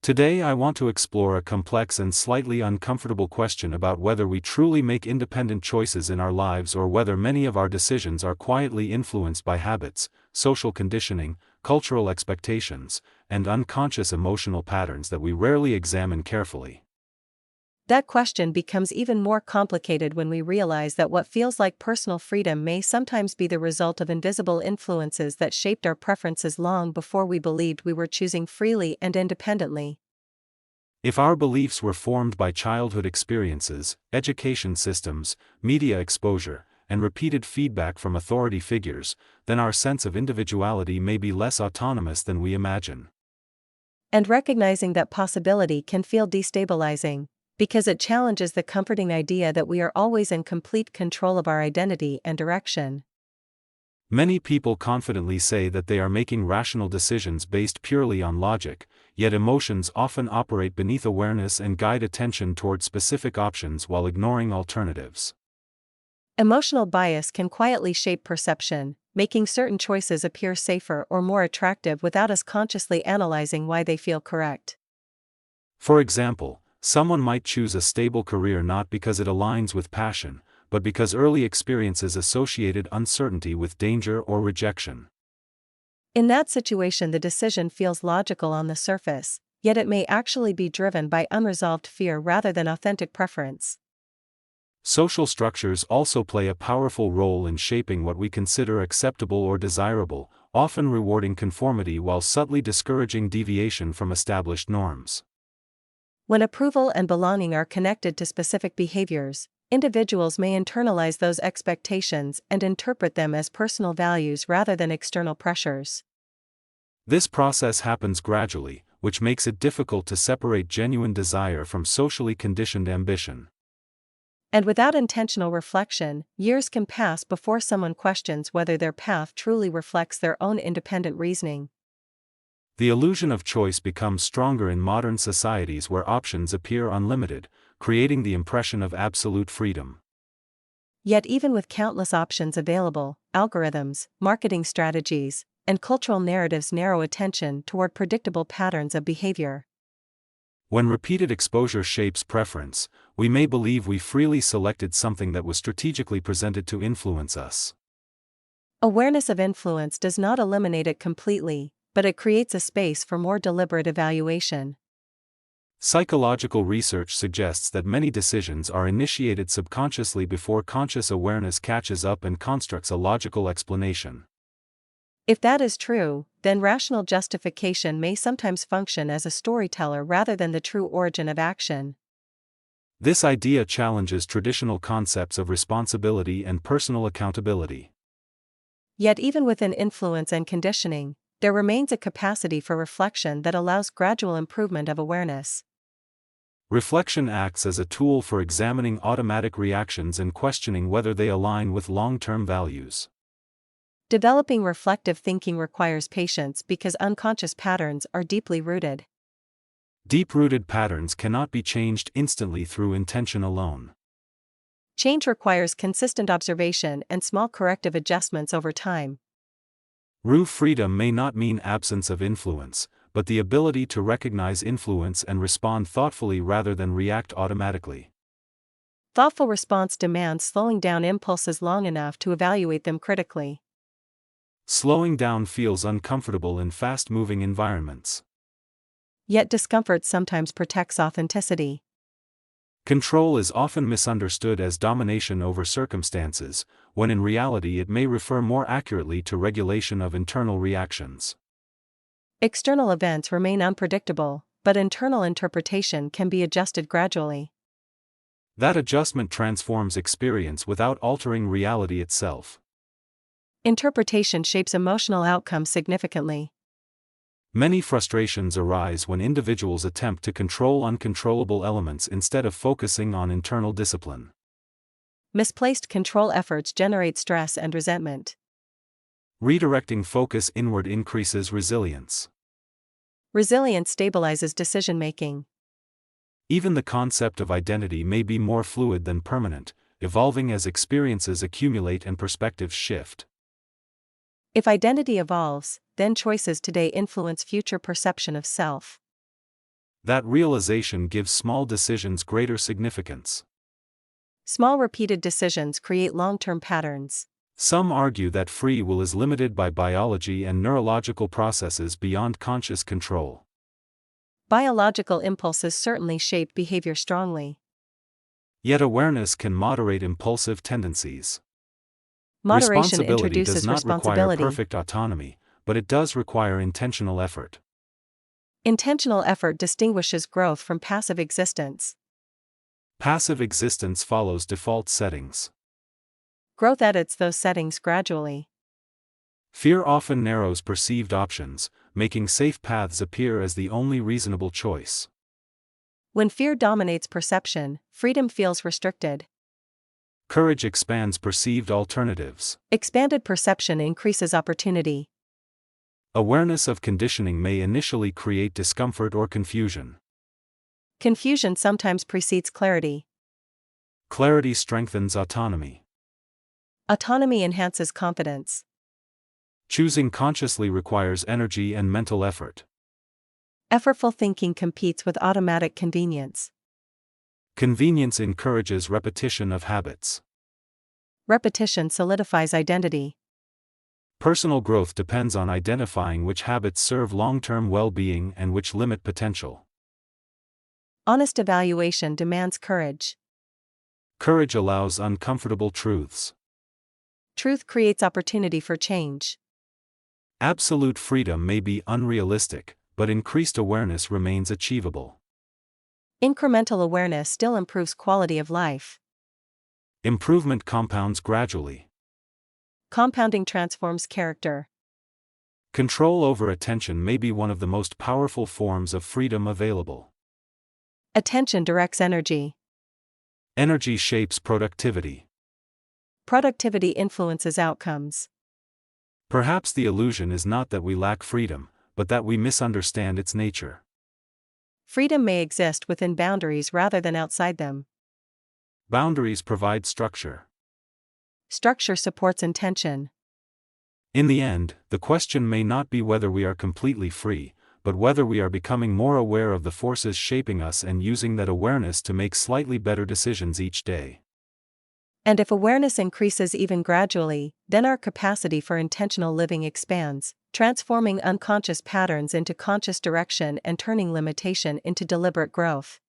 Today I want to explore a complex and slightly uncomfortable question about whether we truly make independent choices in our lives or whether many of our decisions are quietly influenced by habits, social conditioning, cultural expectations, and unconscious emotional patterns that we rarely examine carefully. That question becomes even more complicated when we realize that what feels like personal freedom may sometimes be the result of invisible influences that shaped our preferences long before we believed we were choosing freely and independently. If our beliefs were formed by childhood experiences, education systems, media exposure, and repeated feedback from authority figures, then our sense of individuality may be less autonomous than we imagine. And recognizing that possibility can feel destabilizing, because it challenges the comforting idea that we are always in complete control of our identity and direction. Many people confidently say that they are making rational decisions based purely on logic, yet emotions often operate beneath awareness and guide attention toward specific options while ignoring alternatives. Emotional bias can quietly shape perception, making certain choices appear safer or more attractive without us consciously analyzing why they feel correct. For example, someone might choose a stable career not because it aligns with passion, but because early experiences associated uncertainty with danger or rejection. In that situation, the decision feels logical on the surface, yet it may actually be driven by unresolved fear rather than authentic preference. Social structures also play a powerful role in shaping what we consider acceptable or desirable, often rewarding conformity while subtly discouraging deviation from established norms. When approval and belonging are connected to specific behaviors, individuals may internalize those expectations and interpret them as personal values rather than external pressures. This process happens gradually, which makes it difficult to separate genuine desire from socially conditioned ambition. And without intentional reflection, years can pass before someone questions whether their path truly reflects their own independent reasoning. The illusion of choice becomes stronger in modern societies where options appear unlimited, creating the impression of absolute freedom. Yet even with countless options available, algorithms, marketing strategies, and cultural narratives narrow attention toward predictable patterns of behavior. When repeated exposure shapes preference, we may believe we freely selected something that was strategically presented to influence us. Awareness of influence does not eliminate it completely, but it creates a space for more deliberate evaluation. Psychological research suggests that many decisions are initiated subconsciously before conscious awareness catches up and constructs a logical explanation. If that is true, then rational justification may sometimes function as a storyteller rather than the true origin of action. This idea challenges traditional concepts of responsibility and personal accountability. Yet even within influence and conditioning, there remains a capacity for reflection that allows gradual improvement of awareness. Reflection acts as a tool for examining automatic reactions and questioning whether they align with long-term values. Developing reflective thinking requires patience because unconscious patterns are deeply rooted. Deep-rooted patterns cannot be changed instantly through intention alone. Change requires consistent observation and small corrective adjustments over time. True freedom may not mean absence of influence, but the ability to recognize influence and respond thoughtfully rather than react automatically. Thoughtful response demands slowing down impulses long enough to evaluate them critically. Slowing down feels uncomfortable in fast-moving environments. Yet discomfort sometimes protects authenticity. Control is often misunderstood as domination over circumstances, when in reality it may refer more accurately to regulation of internal reactions. External events remain unpredictable, but internal interpretation can be adjusted gradually. That adjustment transforms experience without altering reality itself. Interpretation shapes emotional outcomes significantly. Many frustrations arise when individuals attempt to control uncontrollable elements instead of focusing on internal discipline. Misplaced control efforts generate stress and resentment. Redirecting focus inward increases resilience. Resilience stabilizes decision-making. Even the concept of identity may be more fluid than permanent, evolving as experiences accumulate and perspectives shift. If identity evolves, then choices today influence future perception of self. That realization gives small decisions greater significance. Small repeated decisions create long-term patterns. Some argue that free will is limited by biology and neurological processes beyond conscious control. Biological impulses certainly shape behavior strongly. Yet awareness can moderate impulsive tendencies. Moderation Responsibility does introduces not require responsibility. perfect autonomy, but it does require intentional effort. Intentional effort distinguishes growth from passive existence. Passive existence follows default settings. Growth edits those settings gradually. Fear often narrows perceived options, making safe paths appear as the only reasonable choice. When fear dominates perception, freedom feels restricted. Courage expands perceived alternatives. Expanded perception increases opportunity. Awareness of conditioning may initially create discomfort or confusion. Confusion sometimes precedes clarity. Clarity strengthens autonomy. Autonomy enhances confidence. Choosing consciously requires energy and mental effort. Effortful thinking competes with automatic convenience. Convenience encourages repetition of habits. Repetition solidifies identity. Personal growth depends on identifying which habits serve long-term well-being and which limit potential. Honest evaluation demands courage. Courage allows uncomfortable truths. Truth creates opportunity for change. Absolute freedom may be unrealistic, but increased awareness remains achievable. Incremental awareness still improves quality of life. Improvement compounds gradually. Compounding transforms character. Control over attention may be one of the most powerful forms of freedom available. Attention directs energy. Energy shapes productivity. Productivity influences outcomes. Perhaps the illusion is not that we lack freedom, but that we misunderstand its nature. Freedom may exist within boundaries rather than outside them. Boundaries provide structure. Structure supports intention. In the end, the question may not be whether we are completely free, but whether we are becoming more aware of the forces shaping us and using that awareness to make slightly better decisions each day. And if awareness increases even gradually, then our capacity for intentional living expands, transforming unconscious patterns into conscious direction and turning limitation into deliberate growth.